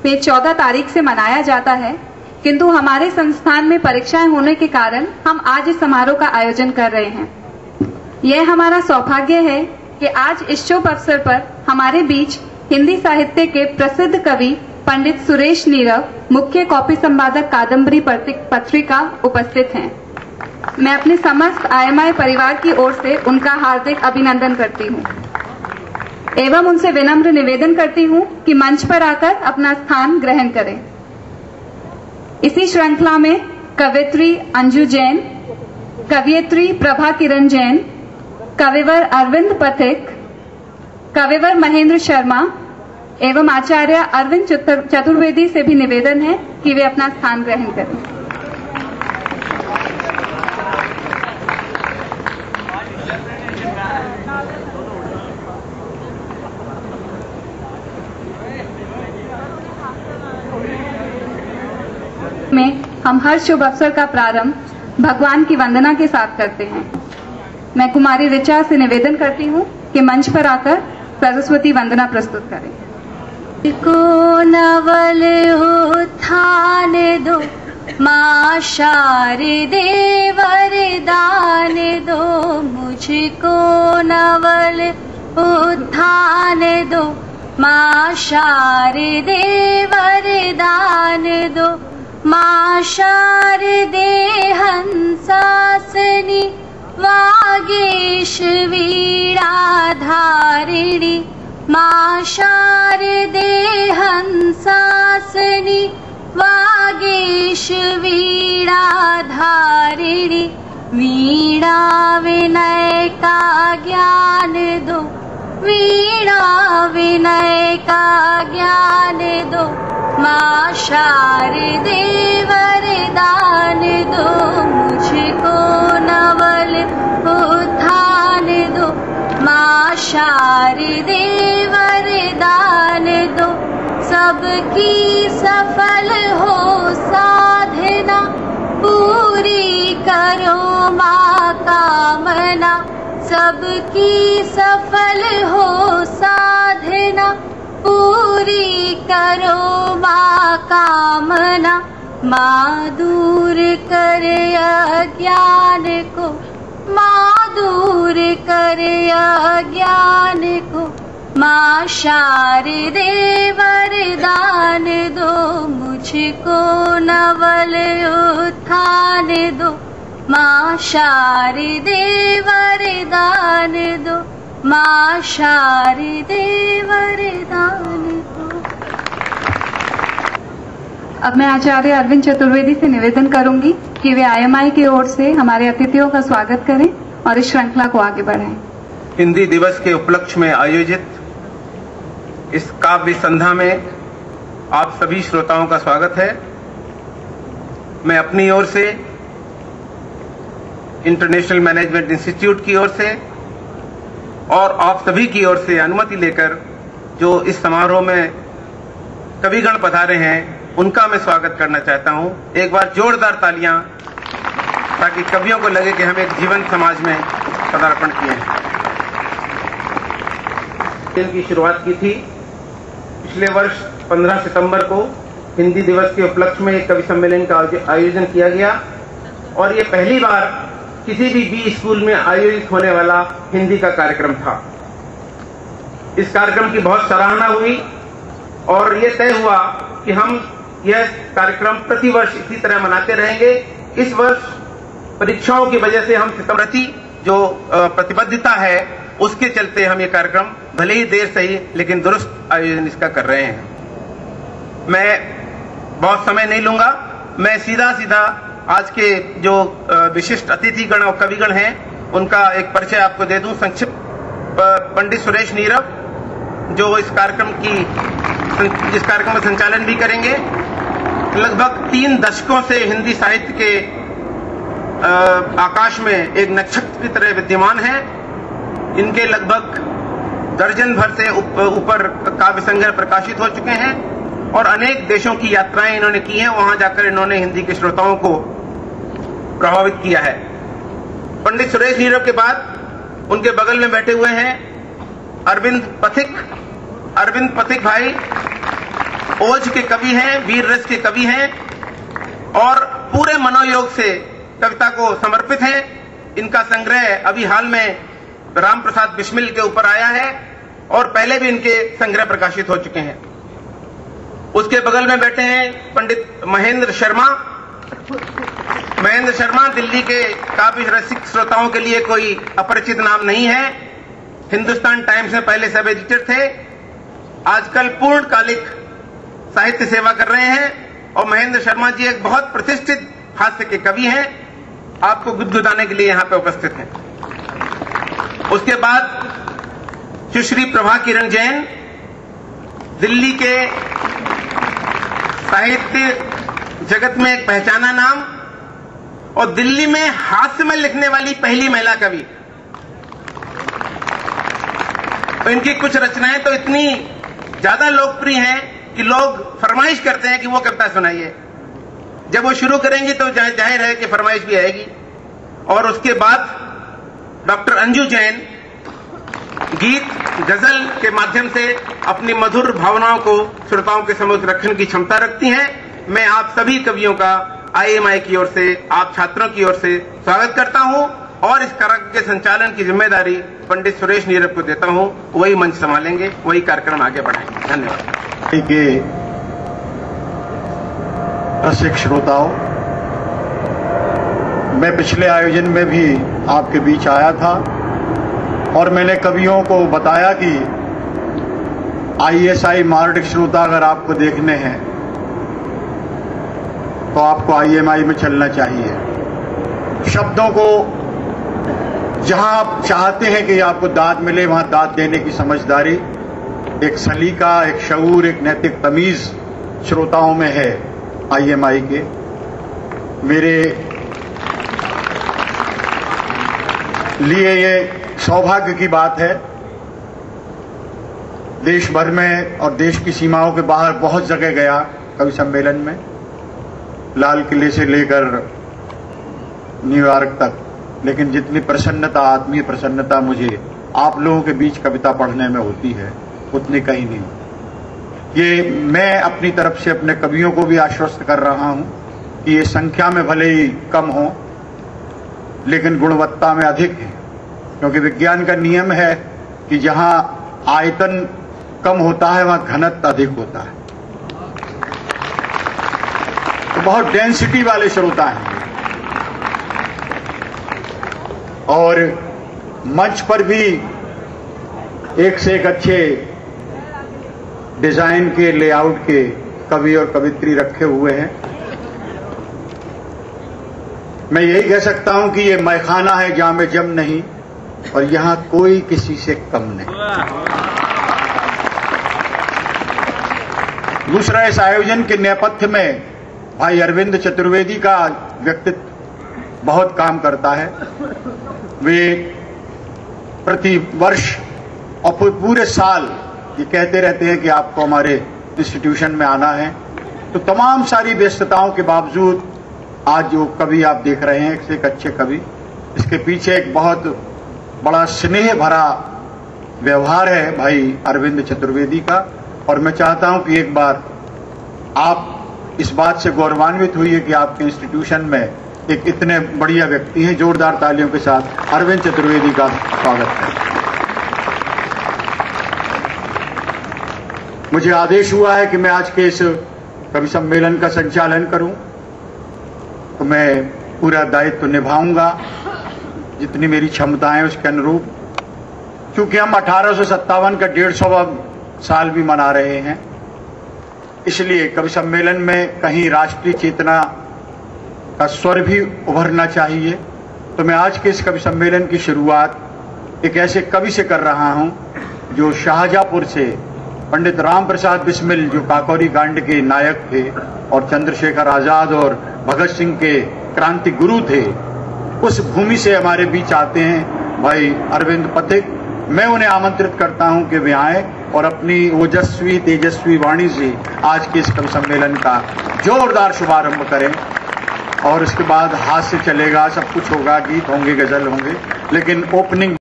में 14 तारीख से मनाया जाता है, किंतु हमारे संस्थान में परीक्षाएं होने के कारण हम आज इस समारोह का आयोजन कर रहे हैं। यह हमारा सौभाग्य है कि आज इस शुभ अवसर पर हमारे बीच हिंदी साहित्य के प्रसिद्ध कवि पंडित सुरेश नीरव, मुख्य कॉपी संपादक कादम्बरी पत्रिका उपस्थित हैं। मैं अपने समस्त IMI परिवार की ओर से उनका हार्दिक अभिनंदन करती हूँ एवं उनसे विनम्र निवेदन करती हूँ कि मंच पर आकर अपना स्थान ग्रहण करें। इसी श्रृंखला में कवियत्री अंजू जैन, कवियत्री प्रभा किरण जैन, कविवर अरविंद पथिक, कविवर महेंद्र शर्मा एवं आचार्य अरविंद चतुर्वेदी से भी निवेदन है कि वे अपना स्थान ग्रहण करें। में हम हर शुभ अवसर का प्रारंभ भगवान की वंदना के साथ करते हैं। मैं कुमारी ऋचा से निवेदन करती हूँ कि मंच पर आकर सरस्वती वंदना प्रस्तुत करें। को नवल उत्थान दो, माँ शारदे वरदान दो। मुझको नवल उत्थान दो, माँ शारदे वरदान दो। माँ शारदे हंसासनी, वागीश वीणा धारिणी। माँ शारदे हंसासनी, वागीश वीणा धारिणी। वीणा विनय का ज्ञान दो, वीणा विनय का ज्ञान दो। माँ शारदे वरदान दो, मुझको नवल उत्थान दो। माँ शारदे वरदान दो, सबकी सफल हो साधना। पूरी करो माँ कामना, सबकी सफल हो साधना। पूरी करो माँ कामना। माँ दूर कर अज्ञान को, माँ दूर कर अज्ञान को। माँ शारदे वरदान दो, मुझको नवल उत्थान दो। माँ शारदे वरदान दो, माँ शारदे वरदान दो। अब मैं आचार्य अरविंद चतुर्वेदी से निवेदन करूंगी कि वे IMI की ओर से हमारे अतिथियों का स्वागत करें और इस श्रृंखला को आगे बढ़ाएं। हिंदी दिवस के उपलक्ष्य में आयोजित इस काव्य संध्या में आप सभी श्रोताओं का स्वागत है। मैं अपनी ओर से, इंटरनेशनल मैनेजमेंट इंस्टीट्यूट की ओर से और आप सभी की ओर से अनुमति लेकर जो इस समारोह में कविगण पधारे हैं उनका मैं स्वागत करना चाहता हूं। एक बार जोरदार तालियां, ताकि कवियों को लगे कि हम एक जीवंत समाज में पदार्पण किए हैं। खेल की शुरुआत की थी पिछले वर्ष 15 सितंबर को हिंदी दिवस के उपलक्ष्य में एक कवि सम्मेलन का आयोजन किया गया और ये पहली बार किसी भी बी स्कूल में आयोजित होने वाला हिंदी का कार्यक्रम था। इस कार्यक्रम की बहुत सराहना हुई और ये तय हुआ कि हम यह कार्यक्रम प्रतिवर्ष इसी तरह मनाते रहेंगे। इस वर्ष परीक्षाओं की वजह से हम सितंबर जो प्रतिबद्धता है उसके चलते हम ये कार्यक्रम भले ही देर सही लेकिन दुरुस्त आयोजन इसका कर रहे हैं। मैं बहुत समय नहीं लूंगा, मैं सीधा आज के जो विशिष्ट अतिथिगण और कविगण हैं उनका एक परिचय आपको दे दूं संक्षिप्त। पंडित सुरेश नीरव जो इस कार्यक्रम का संचालन भी करेंगे, लगभग 3 दशकों से हिंदी साहित्य के आकाश में एक नक्षत्र की तरह विद्यमान है। इनके लगभग दर्जन भर से ऊपर काव्य संग्रह प्रकाशित हो चुके हैं और अनेक देशों की यात्राएं इन्होंने की हैं। वहां जाकर इन्होंने हिंदी के श्रोताओं को प्रभावित किया है। पंडित सुरेश नीरव के बाद उनके बगल में बैठे हुए हैं अरविंद पथिक भाई, ओज के कवि हैं, वीर रस के कवि हैं और पूरे मनोयोग से कविता को समर्पित हैं। इनका संग्रह अभी हाल में राम प्रसाद बिस्मिल के ऊपर आया है और पहले भी इनके संग्रह प्रकाशित हो चुके हैं। उसके बगल में बैठे हैं पंडित महेंद्र शर्मा। महेंद्र शर्मा दिल्ली के काफी रसिक श्रोताओं के लिए कोई अपरिचित नाम नहीं है। हिंदुस्तान टाइम्स में पहले सब एडिटर थे, आजकल पूर्णकालिक साहित्य सेवा कर रहे हैं और महेंद्र शर्मा जी एक बहुत प्रतिष्ठित हास्य के कवि हैं, आपको गुदगुदाने के लिए यहां पे उपस्थित हैं। उसके बाद सुश्री प्रभा किरण जैन, दिल्ली के साहित्य जगत में एक पहचाना नाम और दिल्ली में हास्य में लिखने वाली पहली महिला कवि। तो इनकी कुछ रचनाएं तो इतनी ज्यादा लोकप्रिय हैं कि लोग फरमाइश करते हैं कि वो कविता सुनाइए। जब वो शुरू करेंगी तो जाहिर है कि फरमाइश भी आएगी। और उसके बाद डॉक्टर अंजू जैन गीत गजल के माध्यम से अपनी मधुर भावनाओं को श्रोताओं के समक्ष रखने की क्षमता रखती हैं। मैं आप सभी कवियों का IMI की ओर से, आप छात्रों की ओर से स्वागत करता हूं और इस कार्यक्रम के संचालन की जिम्मेदारी पंडित सुरेश नीरव को देता हूं। वही मंच संभालेंगे, वही कार्यक्रम आगे बढ़ाएंगे। धन्यवाद। रसिक श्रोताओं, मैं पिछले आयोजन में भी आपके बीच आया था और मैंने कवियों को बताया कि ISI मार्ड श्रोता अगर आपको देखने हैं तो आपको IMI में चलना चाहिए। शब्दों को जहां आप चाहते हैं कि आपको दाद मिले वहां दाद देने की समझदारी, एक सलीका, एक शऊर, एक नैतिक तमीज श्रोताओं में है IMI के। मेरे लिए ये सौभाग्य की बात है, देश भर में और देश की सीमाओं के बाहर बहुत जगह गया कवि सम्मेलन में, लाल किले से लेकर न्यूयॉर्क तक, लेकिन जितनी प्रसन्नता, आत्मीय प्रसन्नता मुझे आप लोगों के बीच कविता पढ़ने में होती है उतनी कहीं नहीं। ये मैं अपनी तरफ से अपने कवियों को भी आश्वस्त कर रहा हूं कि ये संख्या में भले ही कम हो लेकिन गुणवत्ता में अधिक है, क्योंकि विज्ञान का नियम है कि जहां आयतन कम होता है वहां घनत्व अधिक होता है। तो बहुत डेंसिटी वाले श्रोता हैं और मंच पर भी एक से एक अच्छे डिजाइन के, लेआउट के कवि और कवित्री रखे हुए हैं। मैं यही कह सकता हूं कि ये मैखाना है जहां में जम नहीं और यहां कोई किसी से कम नहीं। दूसरा, इस आयोजन के नेपथ्य में भाई अरविंद चतुर्वेदी का व्यक्तित्व बहुत काम करता है। वे प्रति वर्ष और पूरे साल ये कहते रहते हैं कि आपको हमारे इंस्टीट्यूशन में आना है। तो तमाम सारी व्यस्तताओं के बावजूद आज जो कवि आप देख रहे हैं, एक से एक अच्छे कवि, इसके पीछे एक बहुत बड़ा स्नेह भरा व्यवहार है भाई अरविंद चतुर्वेदी का। और मैं चाहता हूं कि एक बार आप इस बात से गौरवान्वित हुई है कि आपके इंस्टीट्यूशन में एक इतने बढ़िया व्यक्ति हैं। जोरदार तालियों के साथ अरविंद चतुर्वेदी का स्वागत है। मुझे आदेश हुआ है कि मैं आज के इस कवि सम्मेलन का संचालन करूं, तो मैं पूरा दायित्व निभाऊंगा जितनी मेरी क्षमताएं उसके अनुरूप। क्योंकि हम 1857 का 150वां साल भी मना रहे हैं, इसलिए कवि सम्मेलन में कहीं राष्ट्रीय चेतना का स्वर भी उभरना चाहिए। तो मैं आज के इस कवि सम्मेलन की शुरुआत एक ऐसे कवि से कर रहा हूं जो शाहजहांपुर से पंडित राम प्रसाद बिस्मिल, जो काकोरी कांड के नायक थे और चंद्रशेखर आजाद और भगत सिंह के क्रांति गुरु थे, उस भूमि से हमारे बीच आते हैं भाई अरविंद पथिक। मैं उन्हें आमंत्रित करता हूं कि वे आए और अपनी ओजस्वी तेजस्वी वाणी से आज के इस कवि सम्मेलन का जोरदार शुभारंभ करें। और उसके बाद हास्य चलेगा, सब कुछ होगा, गीत होंगे, गजल होंगे, लेकिन ओपनिंग